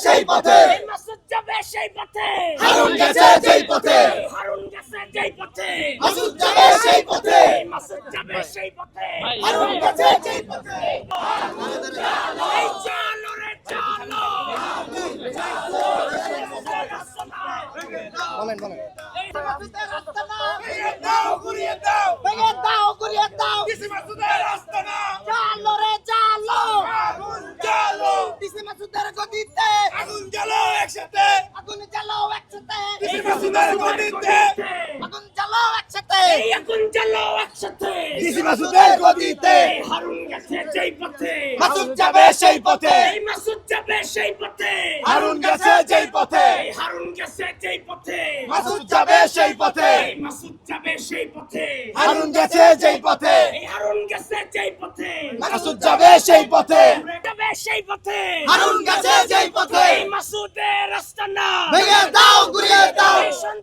সেই পথে, মাসুদ যাবে সেই পথে, হারুন গেছে যেই পথে, হারুন গেছে যেই পথে, মাসুদ যাবে সেই পথে, মাসুদ যাবে সেই পথে, হারুন গেছে যেই পথে। এই চলো রে চলো, মাসুদের আস্তানা ভেঙে দাও, ঘুরিয়ে দাও, ভেঙে দাও, ঘুরিয়ে দাও। ডিসি মাসুদের আস্তানা চলো রে চলো, আগুন জ্বালো। ডিসি মাসুদের গদিতে আগুন জ্বালো একসাথে, আগুন জ্বালো একসাথে। ডিসি মাসুদের গদিতে আগুন জ্বালো একসাথে, এই আগুন জ্বালো একসাথে। ডিসি মাসুদের গদিতে হারুন গেছে যেই পথে, মাসুদ যাবে সেই পথে, এই মাসুদ যাবে সেই পথে, হারুন গেছে যেই পথে, এই হারুন গেছে যেই পথে, মাসুদ যাবে সেই পথে, এই মাসুদ যাবে সেই পথে, হারুন গেছে যেই পথে, এই হারুন গেছে যেই পথে, মাসুদ যাবে সেই পথে, যাবে সেই পথে, হারুন গেছে যেই পথে। এই মাসুদের আস্তানা ভেঙে দাও,